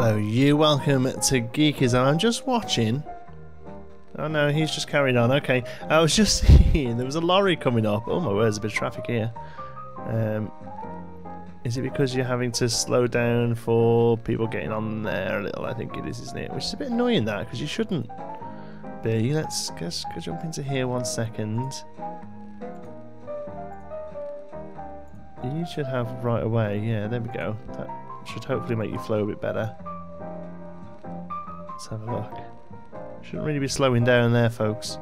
Hello you, welcome to Geekers. I'm just watching. Oh no, he's just carried on. Okay, I was just seeing there was a lorry coming up. Oh my word, there's a bit of traffic here. Is it because you're having to slow down for people getting on there a little? I think it is, isn't it? Which is a bit annoying, that, because you shouldn't be. Let's go jump into here 1 second. You should have right away. Yeah, there we go. That should hopefully make you flow a bit better. Let's have a look. Shouldn't really be slowing down there, folks.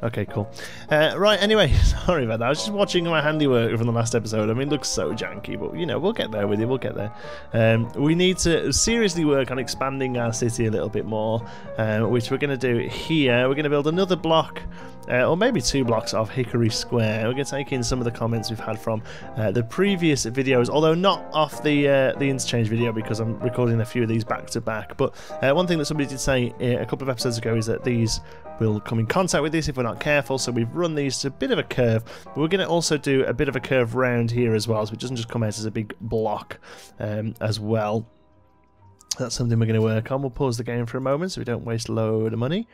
Okay, cool. Right, anyway, sorry about that. I was just watching my handiwork from the last episode. I mean, it looks so janky, but, you know, we'll get there with it. We'll get there. We need to seriously work on expanding our city a little bit more, which we're going to do here. We're going to build another block, or maybe 2 blocks of Hickory Square. We're going to take in some of the comments we've had from the previous videos, although not off the interchange video because I'm recording a few of these back to back. But one thing that somebody did say a couple of episodes ago is that these will come in contact with this if we're not careful, so we've run these to a bit of a curve, but we're going to also do a bit of a curve round here as well, so it doesn't just come out as a big block as well. That's something we're going to work on. We'll pause the game for a moment so we don't waste a load of money,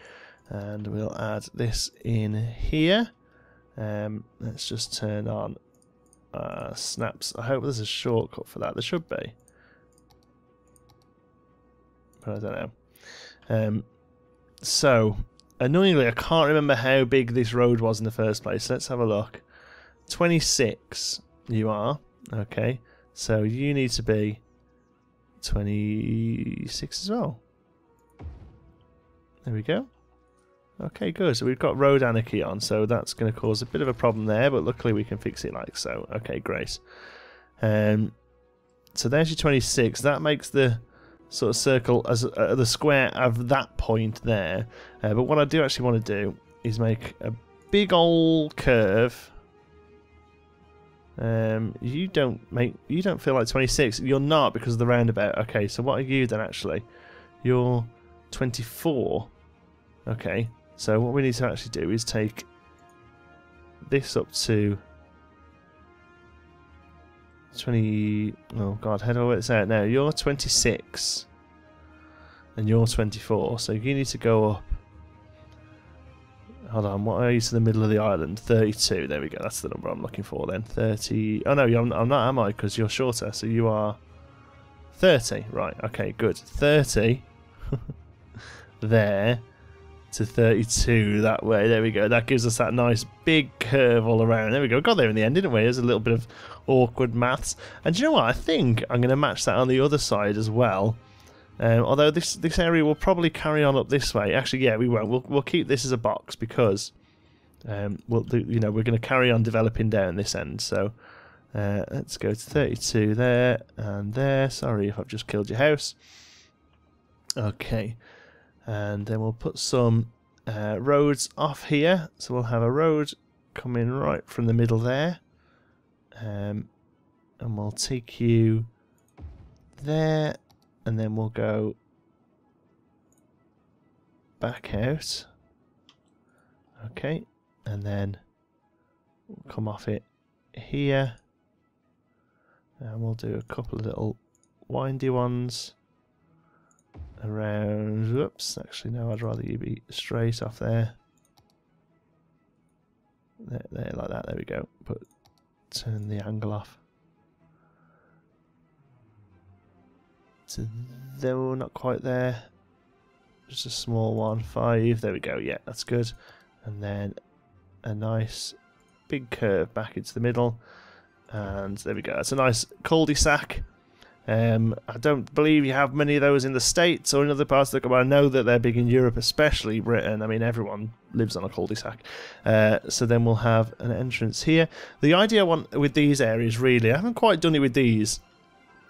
and we'll add this in here. Let's just turn on snaps. I hope there's a shortcut for that. There should be, but I don't know. So annoyingly, I can't remember how big this road was in the first place. Let's have a look. 26 you are. Okay. So you need to be 26 as well. There we go. Okay, good. So we've got road anarchy on, so that's going to cause a bit of a problem there, but luckily we can fix it like so. Okay, great. So there's your 26. That makes the sort of circle as the square of that point there, but what I do actually want to do is make a big old curve. You don't feel like 26. You're not because of the roundabout. Okay, so what are you then actually? You're 24. Okay, so what we need to actually do is take this up to 20. Oh god, how do I work this out now? You're 26 and you're 24, so you need to go up. Hold on, what are you to the middle of the island? 32. There we go. That's the number I'm looking for then. 30. Oh no, I'm not, am I? Because you're shorter, so you are 30. Right. Okay. Good. 30 there to 32 that way. There we go. That gives us that nice big curve all around. There we go. Got there in the end, didn't we? There's a little bit of awkward maths. And do you know what? I think I'm going to match that on the other side as well. Although this area will probably carry on up this way. Actually, yeah, we won't. We'll keep this as a box because we'll do. You know, we're going to carry on developing down this end. So let's go to 32 there and there. Sorry if I've just killed your house. Okay. And then we'll put some roads off here. So we'll have a road coming right from the middle there. And we'll take you there. And then we'll go back out. Okay. And then we'll come off it here. And we'll do a couple of little windy ones around. Whoops, actually no, I'd rather you be straight off there. There, like that. There we go. But turn the angle off. So there, we're not quite there. Just a small one. 5. There we go. Yeah, that's good. And then a nice big curve back into the middle. And there we go. That's a nice cul-de-sac. I don't believe you have many of those in the States or in other parts of the world. I know that they're big in Europe, especially Britain. I mean, everyone lives on a cul-de-sac. So then we'll have an entrance here. The idea I want with these areas, really, I haven't quite done it with these.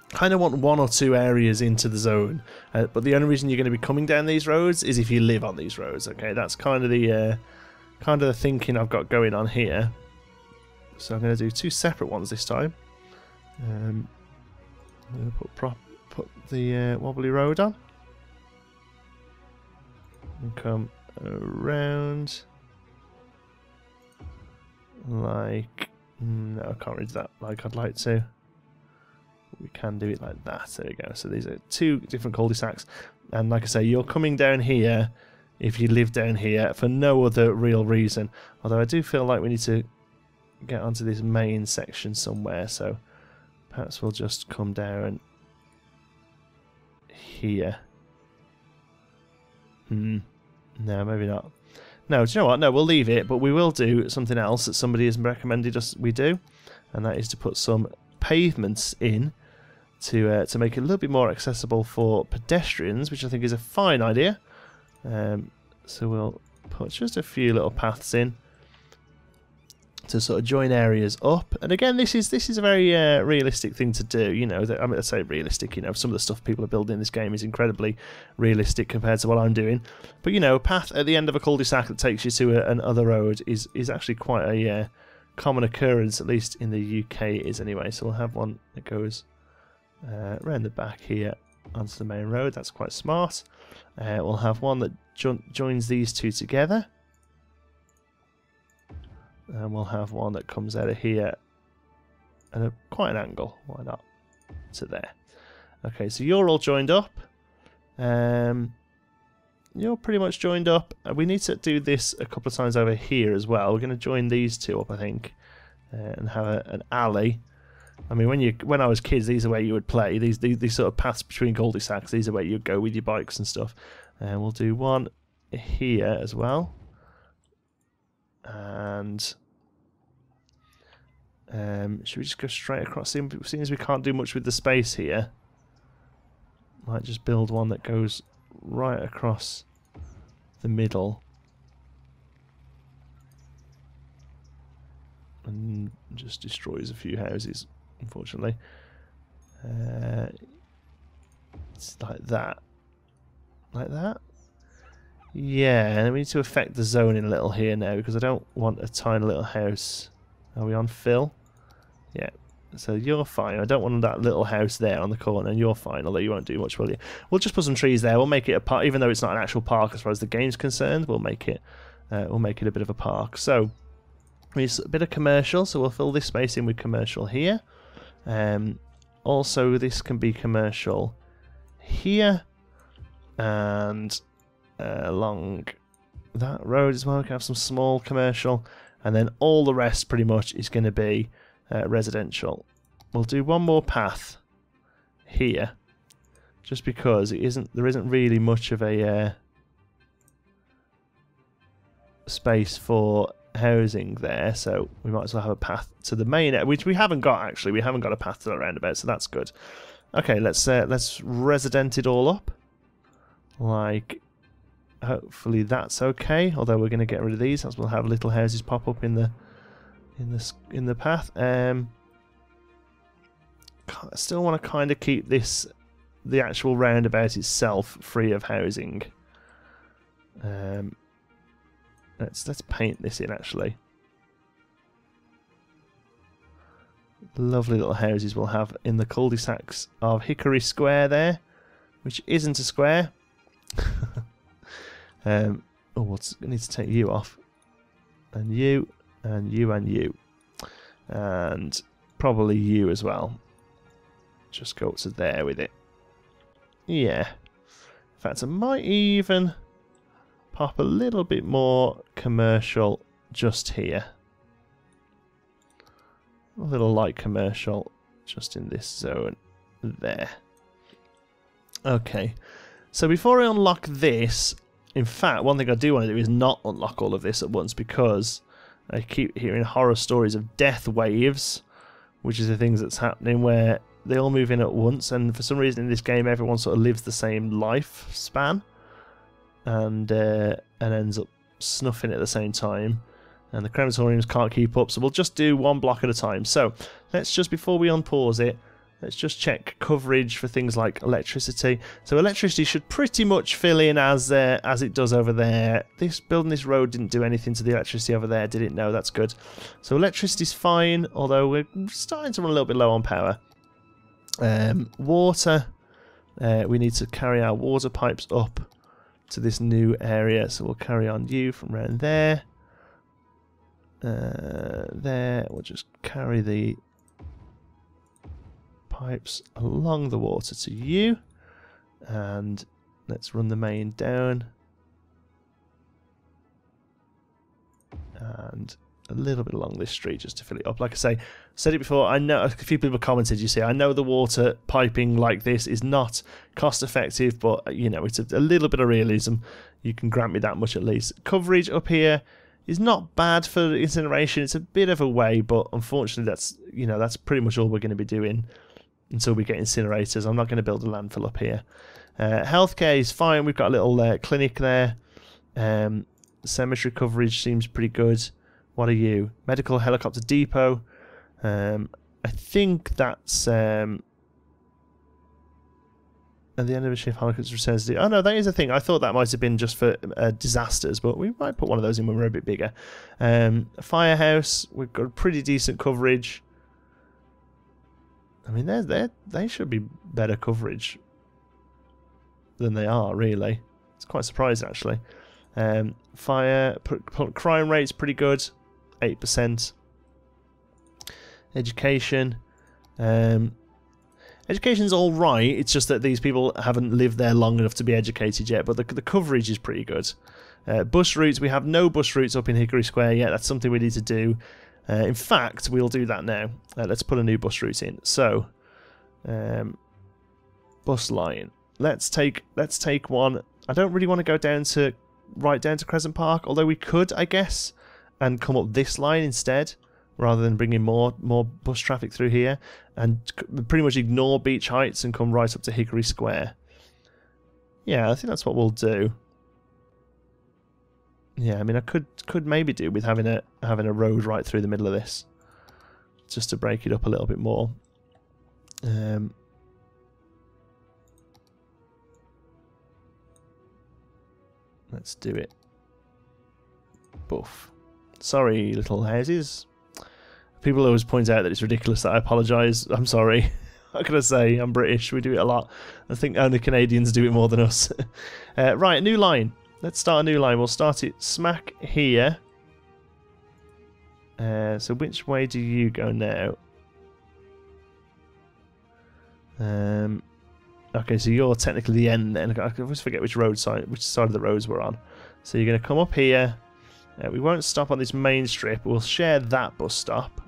Kind of want 1 or 2 areas into the zone, but the only reason you're going to be coming down these roads is if you live on these roads. Okay, that's kind of the thinking I've got going on here. So I'm going to do 2 separate ones this time. I'm going to put the wobbly road on and come around like no, I can't read that like I'd like to. we can do it like that. There we go. So these are two different cul-de-sacs. And like I say, you're coming down here if you live down here for no other real reason. Although I do feel like we need to get onto this main section somewhere. So perhaps we'll just come down here. No, maybe not. No, do you know what? No, we'll leave it, but we will do something else that somebody has recommended us we do, and that is to put some pavements in to make it a little bit more accessible for pedestrians, which I think is a fine idea. So we'll put just a few little paths in to sort of join areas up. And again, this is a very realistic thing to do. You know, I mean, I say realistic. You know, some of the stuff people are building in this game is incredibly realistic compared to what I'm doing. But you know, a path at the end of a cul-de-sac that takes you to another road is actually quite a common occurrence, at least in the UK it is anyway. So we'll have one that goes around the back here onto the main road. That's quite smart. We'll have one that joins these two together. And we'll have one that comes out of here at quite an angle. Why not? To there. Okay, so you're all joined up. You're pretty much joined up. We need to do this a couple of times over here as well. We're going to join these two up, I think, and have an alley. I mean, when I was kids, these are where you would play. These sort of paths between cul-de-sacs. These are where you'd go with your bikes and stuff. And we'll do one here as well. And should we just go straight across? Seeing as we can't do much with the space here, might just build one that goes right across the middle and just destroys a few houses, unfortunately. It's like that. Like that? Yeah, and we need to affect the zoning a little here now, because I don't want a tiny little house. Are we on fill? Yeah. So you're fine. I don't want that little house there on the corner, and you're fine, although you won't do much, will you? We'll just put some trees there. We'll make it a park, even though it's not an actual park as far as the game's concerned. We'll make it a bit of a park. So it's a bit of commercial, so we'll fill this space in with commercial here. Also, this can be commercial here, and along that road as well. We can have some small commercial, and then all the rest pretty much is going to be residential. We'll do one more path here, just because there isn't really much of a space for housing there, so we might as well have a path to the main, which we haven't got actually. We haven't got a path to the roundabout, so that's good. Okay, let's resident it all up. Like, hopefully that's okay. Although we're going to get rid of these, as we'll have little houses pop up in the path. I still want to kind of keep the actual roundabout itself free of housing. Let's paint this in actually. Lovely little houses we'll have in the cul-de-sacs of Hickory Square there, which isn't a square. I need to take you off, and you, and you, and you, and probably you as well. Just go up to there with it. Yeah. In fact, I might even pop a little bit more commercial just here. A little light commercial just in this zone there. Okay. So before I unlock this, in fact, one thing I do want to do is not unlock all of this at once, because I keep hearing horror stories of death waves, which is the things that's happening where they all move in at once, and for some reason in this game everyone sort of lives the same lifespan and ends up snuffing at the same time, and the crematoriums can't keep up, so we'll just do one block at a time. So let's just, before we unpause it, let's just check coverage for things like electricity. So electricity should pretty much fill in as it does over there. Building this road didn't do anything to the electricity over there, did it? No, that's good. So electricity's fine, although we're starting to run a little bit low on power. Water, we need to carry our water pipes up to this new area, so we'll carry on you from around there. We'll just carry the pipes along the water to you. And let's run the main down. And a little bit along this street just to fill it up. Like I say, said it before, I know a few people commented, you see, I know the water piping like this is not cost effective, but you know, it's a little bit of realism. You can grant me that much at least. Coverage up here is not bad for incineration. It's a bit of a way, but unfortunately that's, you know, that's pretty much all we're going to be doing until we get incinerators. I'm not going to build a landfill up here. Healthcare is fine. We've got a little clinic there. Cemetery coverage seems pretty good. What are you? Medical helicopter depot. I think that's at the end of a shift, helicopter returns to... Oh no, that is a thing. I thought that might have been just for disasters, but we might put one of those in when we're a bit bigger. Firehouse, we've got pretty decent coverage. I mean, they should be better coverage than they are, really. It's quite surprising, actually. Crime rate's pretty good, 8%. Education. Education's all right. It's just that these people haven't lived there long enough to be educated yet, but the coverage is pretty good. Bus routes, we have no bus routes up in Hickory Square yet. That's something we need to do. In fact, we'll do that now. Let's put a new bus route in. So, bus line. Let's take one. I don't really want to go right down to Crescent Park, although we could, I guess, and come up this line instead, rather than bringing more bus traffic through here, and pretty much ignore Beach Heights and come right up to Hickory Square. Yeah, I think that's what we'll do. Yeah, I mean, I could maybe do with having a road right through the middle of this, just to break it up a little bit more. Let's do it. Boof. Sorry, little houses. People always point out that it's ridiculous that I apologise. I'm sorry. What can I say? I'm British. We do it a lot. I think only Canadians do it more than us. Right, a new line. Let's start a new line. We'll start it smack here. So which way do you go now? Okay, so you're technically the end then. I always forget which side of the roads we're on. So you're going to come up here. We won't stop on this main strip. We'll share that bus stop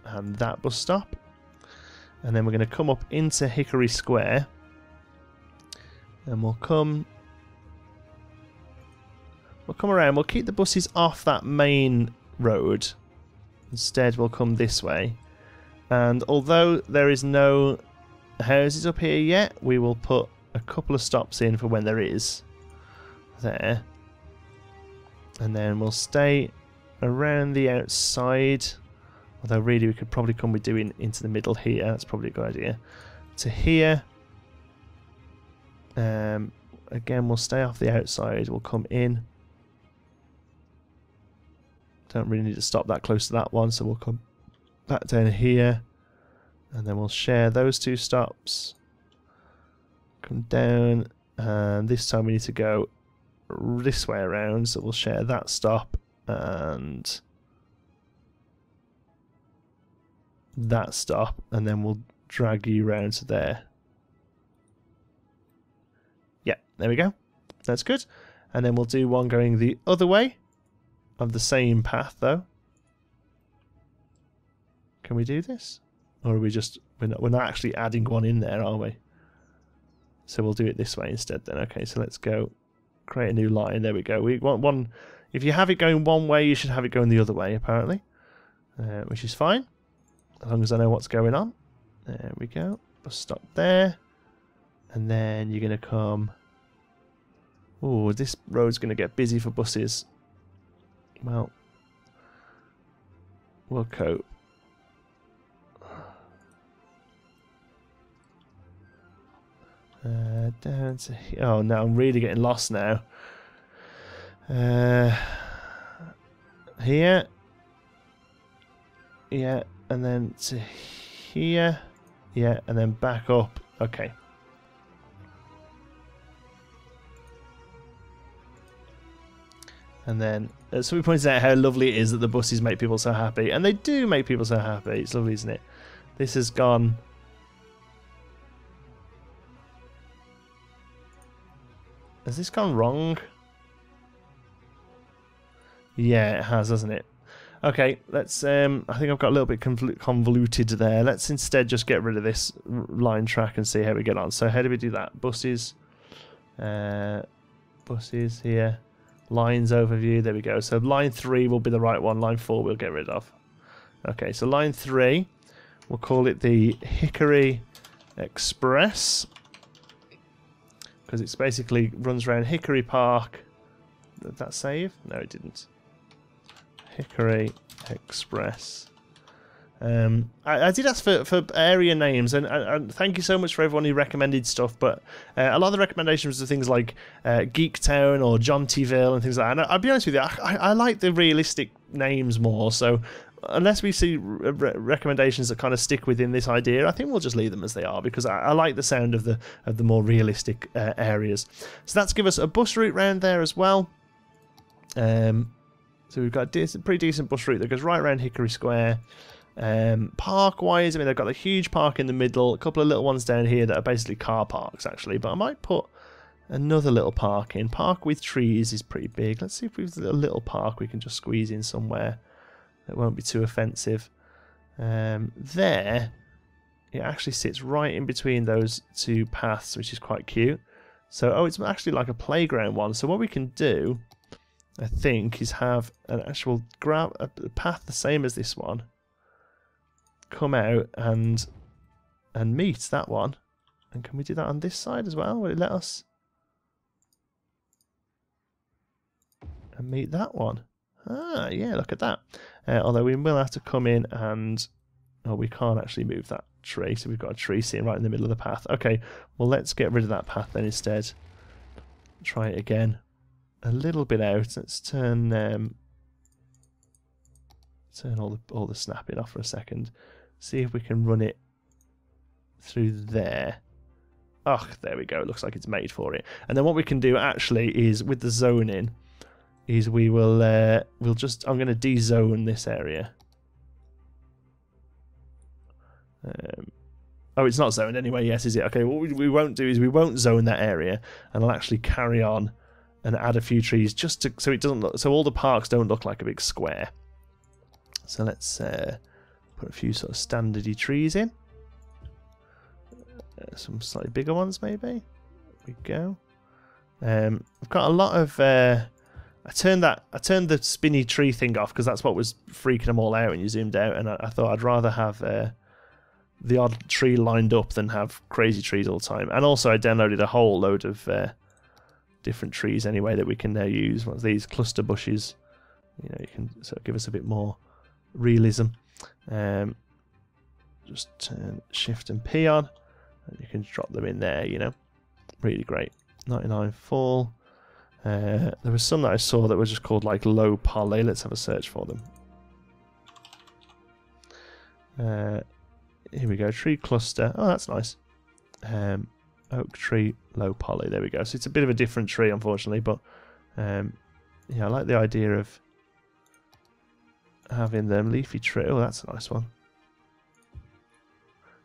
and that bus stop. And then we're going to come up into Hickory Square. And we'll come around. We'll keep the buses off that main road. Instead, we'll come this way. And although there is no houses up here yet, we will put a couple of stops in for when there is. There. And then we'll stay around the outside. Although really we could probably come with doing into the middle here. That's probably a good idea. To here. Again, we'll stay off the outside. We'll come in. Don't really need to stop that close to that one, so we'll come back down here. And then we'll share those two stops. Come down. And this time we need to go this way around, so we'll share that stop and that stop, and then we'll drag you round to there. Yeah, there we go. That's good. And then we'll do one going the other way of the same path though. Can we do this? Or are we just... We're not actually adding one in there, are we? So we'll do it this way instead then. Okay, so let's go create a new line. There we go. We want one... If you have it going one way, you should have it going the other way, apparently. Which is fine. As long as I know what's going on. There we go. Bus stop there. And then you're going to come... Oh, this road's going to get busy for buses. Well, we'll cope. Down to here. Oh no, I'm really getting lost now. Here. Yeah, and then to here. Yeah, and then back up. Okay. And then somebody pointed out how lovely it is that the buses make people so happy. And they do make people so happy. It's lovely, isn't it? This has gone Has this gone wrong? Yeah, it has, hasn't it? Okay, let's. I think I've got a little bit convoluted there. Let's instead just get rid of this line track and see how we get on. So how do we do that? Buses. Buses here. Lines overview. There we go. So line 3 will be the right one. Line 4 we'll get rid of. Okay, so line 3, we'll call it the Hickory Express, because it's basically runs around Hickory Park. Did that save? No, it didn't. Hickory Express. I did ask for area names, and thank you so much for everyone who recommended stuff, but a lot of the recommendations were things like Geek Town or Jontyville and things like that. And I'll be honest with you, I like the realistic names more, so unless we see recommendations that kind of stick within this idea, I think we'll just leave them as they are, because I like the sound of the more realistic areas. So that's give us a bus route round there as well. So we've got a pretty decent bus route that goes right around Hickory Square. Park wise, I mean, they've got a huge park in the middle, a couple of little ones down here that are basically car parks actually, but I might put another little park in. Park with trees is pretty big. Let's see if we've got a little park we can just squeeze in somewhere that won't be too offensive. There it actually sits right in between those two paths, which is quite cute. So it's actually like a playground one. So what we can do, I think, is have an actual a path the same as this one come out and meet that one. And can we do that on this side as well? Will it let us? And meet that one. Ah, yeah, look at that. Although we will have to come in and... Oh, we can't actually move that tree, so we've got a tree sitting right in the middle of the path. Okay, well, let's get rid of that path then instead. Try it again. A little bit out. Let's turn all the snapping off for a second. See if we can run it through there. Oh, there we go. It looks like it's made for it. And then what we can do actually is with the zoning is we will I'm going to de-zone this area. Oh, it's not zoned anyway. Yes, is it? Okay. What we won't do is we won't zone that area, and I'll actually carry on and add a few trees just to so it doesn't look, so all the parks don't look like a big square. So let's put a few sort of standardy trees in. Some slightly bigger ones maybe. There we go. I've got a lot of I turned the spinny tree thing off because that's what was freaking them all out when you zoomed out, and I thought I'd rather have the odd tree lined up than have crazy trees all the time. And also I downloaded a whole load of different trees anyway that we can now use. One of these cluster bushes, you know, you can sort of give us a bit more realism. Just turn Shift and P on, and you can drop them in there. You know, really great. 99 full. There was some that I saw that were just called like low poly. Let's have a search for them. Here we go. Tree cluster. Oh, that's nice. Oak tree, low poly. There we go. So it's a bit of a different tree, unfortunately, but yeah, I like the idea of having them. Leafy tree. Oh, that's a nice one.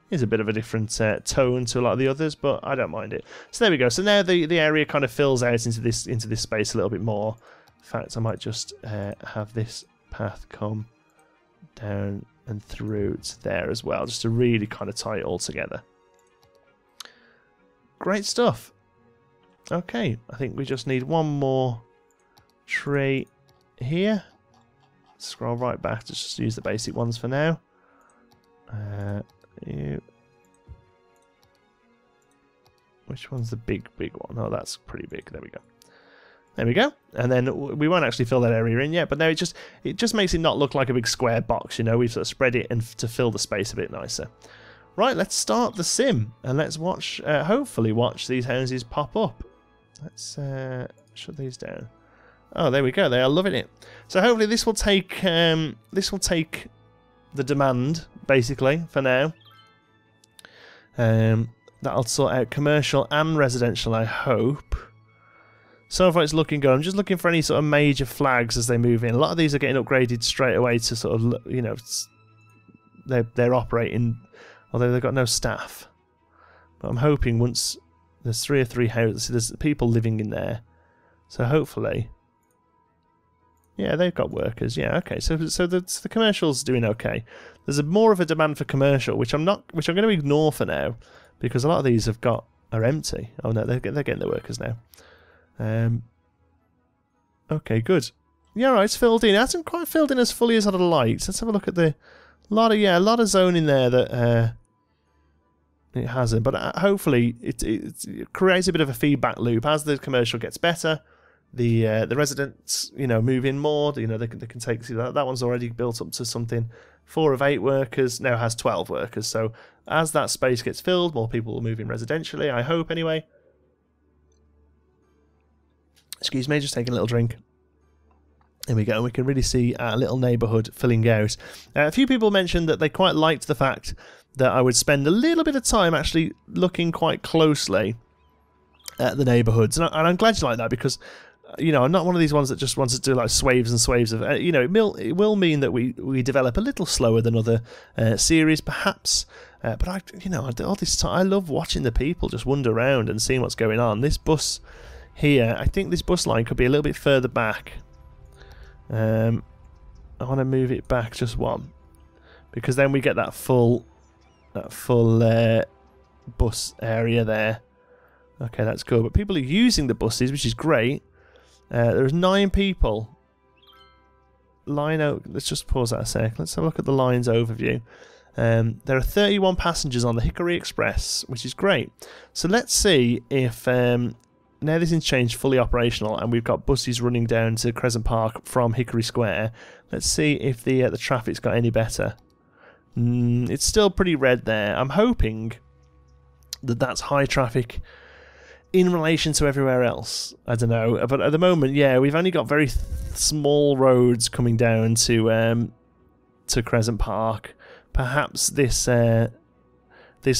Is a bit of a different tone to a lot of the others, but I don't mind it. So there we go. So now the area kind of fills out into this space a little bit more. In fact, I might just have this path come down and through to there as well, just to really kind of tie it all together. Great stuff. Okay, I think we just need one more tree here. Scroll right back to just use the basic ones for now. Which one's the big one? Oh, that's pretty big. There we go. There we go. And then we won't actually fill that area in yet, but now it just makes it not look like a big square box. You know, we've sort of spread it and to fill the space a bit nicer. Right, let's start the sim and let's watch. Hopefully, watch these houses pop up. Let's shut these down. Oh, there we go. They are loving it. So hopefully this will take the demand basically for now. That'll sort out commercial and residential, I hope. So far it's looking good. I'm just looking for any sort of major flags as they move in. A lot of these are getting upgraded straight away to sort of, you know, they're operating, although they've got no staff. But I'm hoping once There's 3 or 3 houses. There's people living in there. So hopefully... Yeah, they've got workers. Yeah, okay. So the commercial's doing okay. There's more of a demand for commercial, which I'm going to ignore for now, because a lot of these are empty. Oh no, they're getting the workers now. Okay, good. Yeah, right, it's filled in. It hasn't quite filled in as fully as I'd have liked. Let's have a look at a lot of zone in there that it hasn't. But hopefully it creates a bit of a feedback loop as the commercial gets better. The residents, move in more. They can take. See that one's already built up to something. 4 of 8 workers now has 12 workers. So as that space gets filled, more people will move in residentially. I hope anyway. Excuse me, just taking a little drink. There we go. We can really see our little neighbourhood filling out. A few people mentioned that they quite liked the fact that I would spend a little bit of time actually looking quite closely at the neighbourhoods, and I'm glad you like that, because I'm not one of these ones that just wants to do like swaves and swaves of it will mean that we develop a little slower than other series perhaps, but all this time I love watching the people just wander around and seeing what's going on. This bus here, I think this bus line could be a little bit further back. I want to move it back just one, because then we get that full bus area there. Okay, that's good. But people are using the buses, which is great. There's 9 people. Line out. Let's just pause that a sec. Let's have a look at the line's overview. There are 31 passengers on the Hickory Express, which is great. So let's see if now this is changed fully operational, and we've got buses running down to Crescent Park from Hickory Square. Let's see if the traffic's got any better. It's still pretty red there. I'm hoping that that's high traffic in relation to everywhere else. I don't know, but at the moment, yeah, we've only got very small roads coming down to Crescent Park. Perhaps this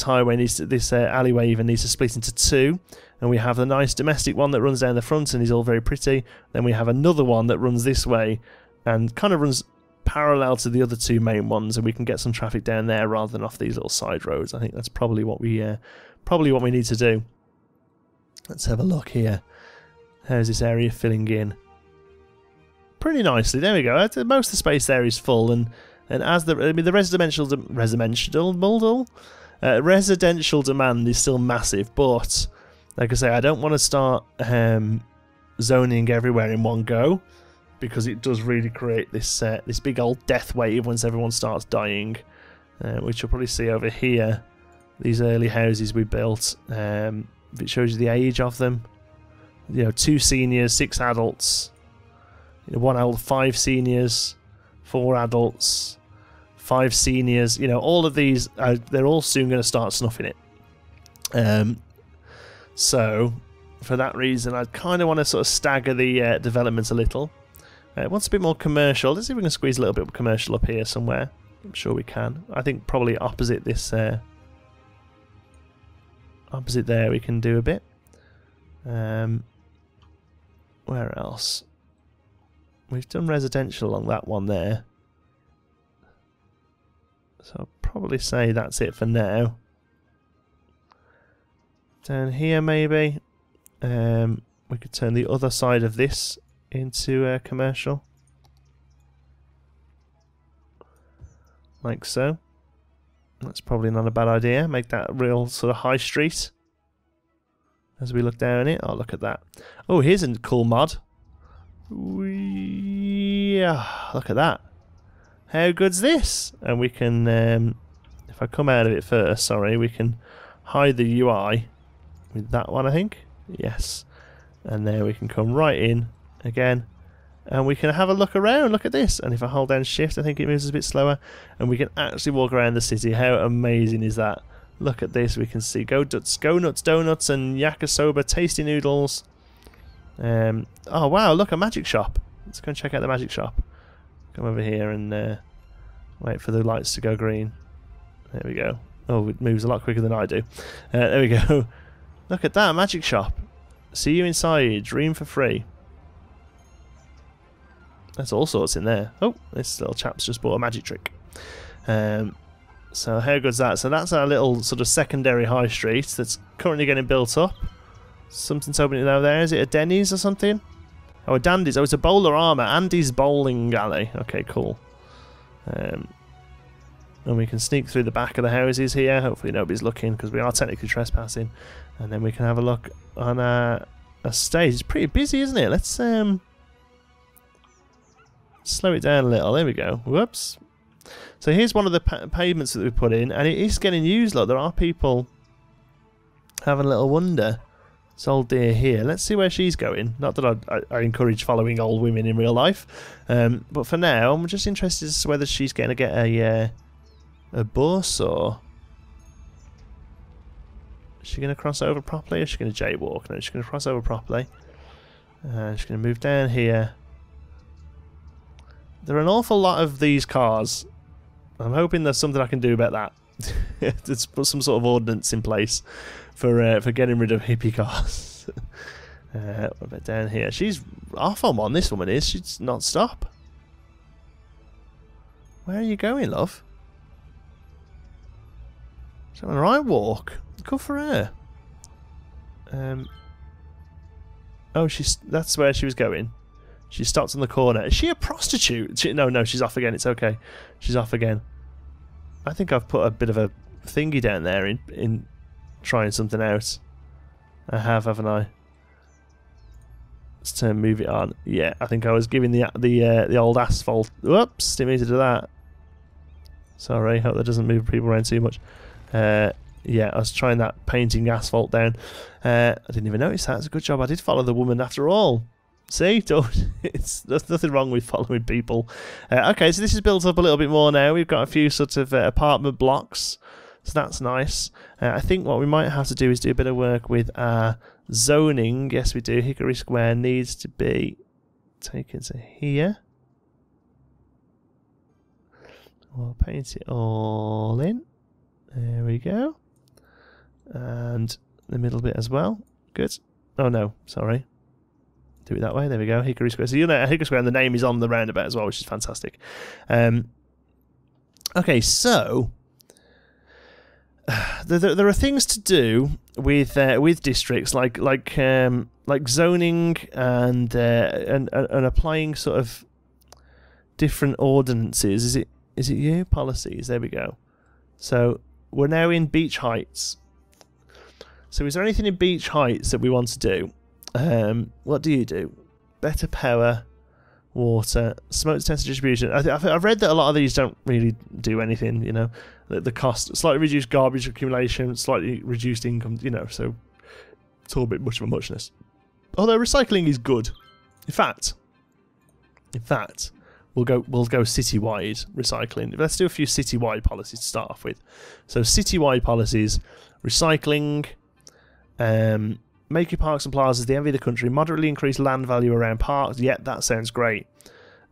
highway needs to, this alleyway even needs to split into 2, and we have the nice domestic one that runs down the front and is all very pretty. Then we have another one that runs this way and kind of runs parallel to the other 2 main ones, and we can get some traffic down there rather than off these little side roads. I think that's probably what we need to do. Let's have a look here. How's this area filling in? Pretty nicely. There we go. Most of the space there is full, and as the residential demand is still massive. But like I say, I don't want to start zoning everywhere in one go, because it does really create this this big old death wave once everyone starts dying, which you'll probably see over here. These early houses we built. It shows you the age of them. 2 seniors, 6 adults. 1 adult, 5 seniors, 4 adults, 5 seniors. All of these, they're all soon going to start snuffing it. So, for that reason, I kind of want to sort of stagger the developments a little. It wants a bit more commercial. Let's see if we can squeeze a little bit of commercial up here somewhere. I'm sure we can. I think probably opposite this... opposite there we can do a bit. Where else? We've done residential along that one there. So I'll probably say that's it for now. Down here maybe. We could turn the other side of this into commercial. Like so. That's probably not a bad idea. Make that a real sort of high street. As we look down it. Oh, look at that. Oh, here's a cool mod. Yeah, look at that. How good's this? And we can, if I come out of it first, sorry, we can hide the UI with that one, I think. Yes. And there we can come right in again. And we can have a look around. Look at this. And if I hold down shift, I think it moves a bit slower. And we can actually walk around the city. How amazing is that? Look at this. We can see Go Nuts Donuts and Yakisoba Tasty Noodles. Oh, wow. Look, a magic shop. Let's go and check out the magic shop. Come over here and wait for the lights to go green. There we go. Oh, it moves a lot quicker than I do. There we go. Look at that. Magic shop. See you inside. Dream for free. There's all sorts in there. Oh, this little chap's just bought a magic trick. So how good's that? So that's our little sort of secondary high street that's currently getting built up. Something's opening over there. Is it a Denny's or something? Oh, a Dandy's. Oh, it's a Bowler Armour. Andy's Bowling Alley. Okay, cool. And we can sneak through the back of the houses here. Hopefully nobody's looking, because we are technically trespassing. And then we can have a look on a stage. It's pretty busy, isn't it? Let's slow it down a little. There we go. Whoops. So here's one of the pavements that we put in, and it is getting used. Look, there are people having a little wonder. This old dear here. Let's see where she's going. Not that I encourage following old women in real life, but for now, I'm just interested as to whether she's going to get a bus, or is she going to cross over properly, or is she going to jaywalk? No, she's going to cross over properly. She's going to move down here. There are an awful lot of these cars. I'm hoping there's something I can do about that. Let's put some sort of ordinance in place for getting rid of hippie cars. What about down here? She's off on one, this woman is. She's not stop. Where are you going, love? She's on a right walk. Good for her. Oh, that's where she was going. She stopped on the corner. Is she a prostitute? No, she's off again. It's okay. She's off again. I think I've put a bit of a thingy down there in trying something out. I have, haven't I? Let's move it on. Yeah, I think I was giving the old asphalt. Whoops, didn't mean to do that. Sorry, hope that doesn't move people around too much. Yeah, I was trying that painting asphalt down. I didn't even notice that. It's a good job I did follow the woman after all. See, there's nothing wrong with following people. Okay, so this is built up a little bit more now. We've got a few sort of apartment blocks, so that's nice. I think what we might have to do is do a bit of work with our zoning. Yes, we do. Hickory Square needs to be taken to here. We'll paint it all in. There we go. And the middle bit as well. Good. Oh no, sorry. Do it that way. There we go. Hickory Square. So you know Hickory Square, and the name is on the roundabout as well, which is fantastic. Okay, so there are things to do with districts like zoning and applying sort of different ordinances. Is it you? Policies. There we go. So we're now in Beach Heights. So is there anything in Beach Heights that we want to do? What do you do? Better power, water, smoke detector distribution. I've read that a lot of these don't really do anything, you know. The cost, slightly reduced garbage accumulation, slightly reduced income, you know, so it's all a bit much of a muchness. Although recycling is good. In fact, we'll go citywide recycling. Let's do a few citywide policies to start off with. So citywide policies, recycling, make your parks and plazas the envy of the country, moderately increase land value around parks. Yeah, that sounds great.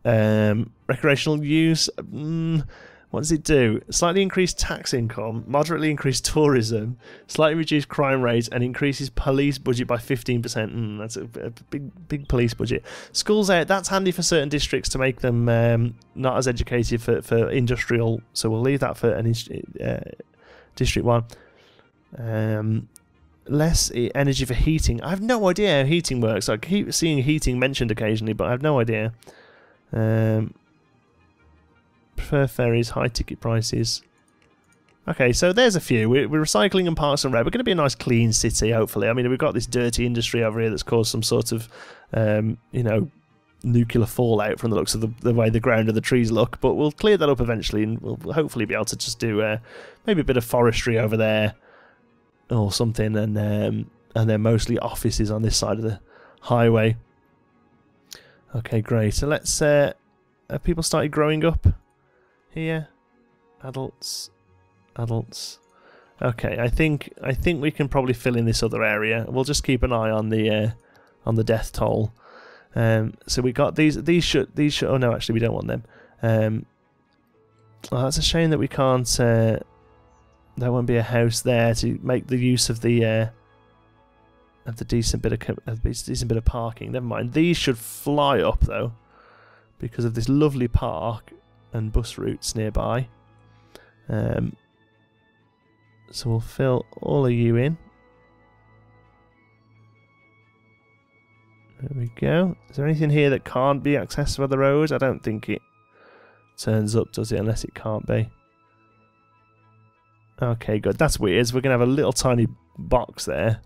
Recreational use, what does it do? Slightly increase tax income, moderately increase tourism, slightly reduce crime rates, and increases police budget by 15%. That's a big police budget. Schools out, that's handy for certain districts to make them not as educated for industrial, so we'll leave that for an District 1. Less energy for heating. I have no idea how heating works. I keep seeing heating mentioned occasionally, but I have no idea. Prefer ferries, high ticket prices. Okay, so there's a few. We're recycling and parks and rec. We're going to be a nice clean city, hopefully. I mean, we've got this dirty industry over here that's caused some sort of, you know, nuclear fallout from the looks of the way the ground and the trees look. But we'll clear that up eventually, and we'll hopefully be able to just do maybe a bit of forestry over there or something, and then mostly offices on this side of the highway. Okay, great. So let's. Have people started growing up here? Adults. Okay, I think we can probably fill in this other area. We'll just keep an eye on the death toll. So we got these should. Oh no, actually we don't want them. Well, that's a shame that we can't. There won't be a house there to make the use of the decent bit of parking. Never mind. These should fly up though, because of this lovely park and bus routes nearby. So we'll fill all of you in. There we go. Is there anything here that can't be accessed by the road? I don't think it turns up, does it? Unless it can't be. Okay, good. That's weird. So we're going to have a little tiny box there.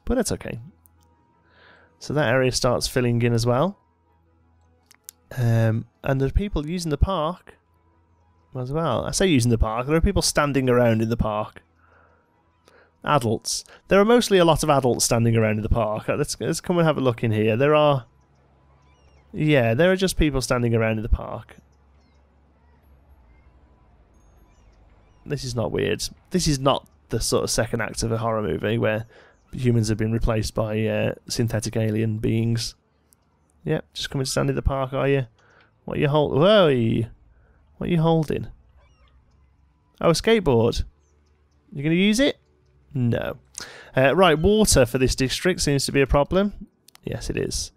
But that's okay. So that area starts filling in as well. And there's people using the park as well. I say using the park. There are people standing around in the park. Adults. There are mostly a lot of adults standing around in the park. Let's come and have a look in here. There are... Yeah, there are just people standing around in the park. This is not weird. This is not the sort of second act of a horror movie where humans have been replaced by synthetic alien beings. Yep, just coming to stand in the park, are you? What are you holding? Whoa! What are you holding? Oh, a skateboard. You going to use it? No. Right, water for this district seems to be a problem. Yes, it is.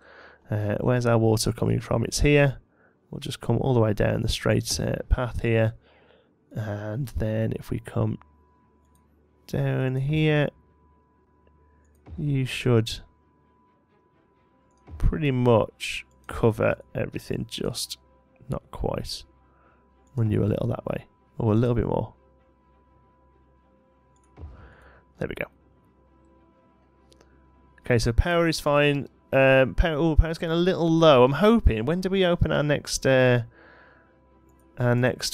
Where's our water coming from? It's here. We'll just come all the way down the straight path here. And then if we come down here, you should pretty much cover everything, just not quite. Run you a little that way. Or a little bit more. There we go. Okay, so power is fine. Power's getting a little low. I'm hoping. When do we open our next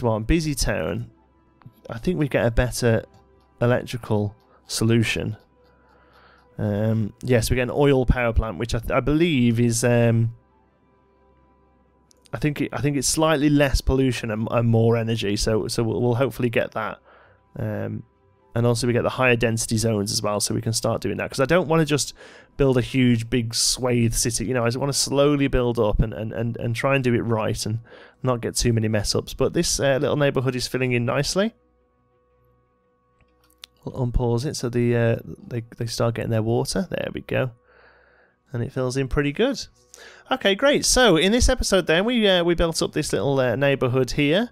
one? Busy Town. I think we get a better electrical solution. Yes, we get an oil power plant, which I believe is. I think it's slightly less pollution and more energy. So we'll hopefully get that. And also we get the higher density zones as well, so we can start doing that. Because I don't want to just build a huge, big swathe city. You know, I just want to slowly build up and try and do it right and not get too many mess ups. But this little neighbourhood is filling in nicely. We'll unpause it so they start getting their water. There we go. And it fills in pretty good. Okay, great. So in this episode then, we built up this little neighbourhood here.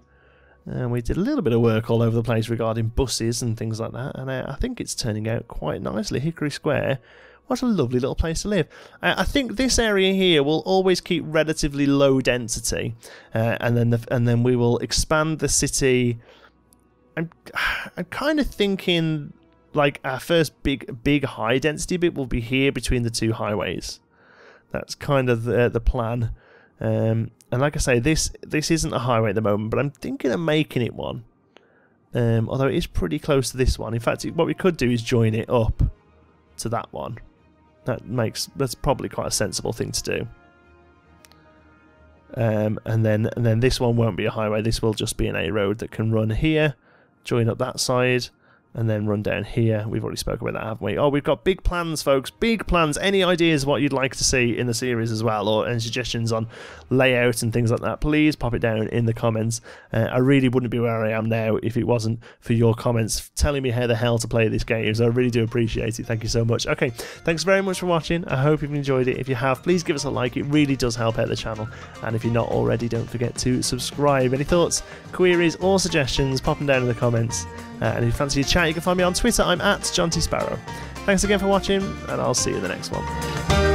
And we did a little bit of work all over the place regarding buses and things like that. And I think it's turning out quite nicely. Hickory Square, what a lovely little place to live. I think this area here will always keep relatively low density. And then we will expand the city. I'm kind of thinking like our first big high density bit will be here between the two highways. That's kind of the plan. And like I say, this isn't a highway at the moment, but I'm thinking of making it one. Although it is pretty close to this one. In fact, what we could do is join it up to that one. That's probably quite a sensible thing to do. And then this one won't be a highway. This will just be an A road that can run here, join up that side, and then run down here. We've already spoken about that, haven't we? Oh, we've got big plans, folks. Big plans. Any ideas what you'd like to see in the series as well, or any suggestions on layout and things like that, please pop it down in the comments. I really wouldn't be where I am now if it wasn't for your comments telling me how the hell to play this game, so I really do appreciate it. Thank you so much. Okay, thanks very much for watching. I hope you've enjoyed it. If you have, please give us a like. It really does help out the channel. And if you're not already, don't forget to subscribe. Any thoughts, queries, or suggestions, pop them down in the comments. And if you fancy a chat, you can find me on Twitter. I'm at John T. Sparrow. Thanks again for watching, and I'll see you in the next one.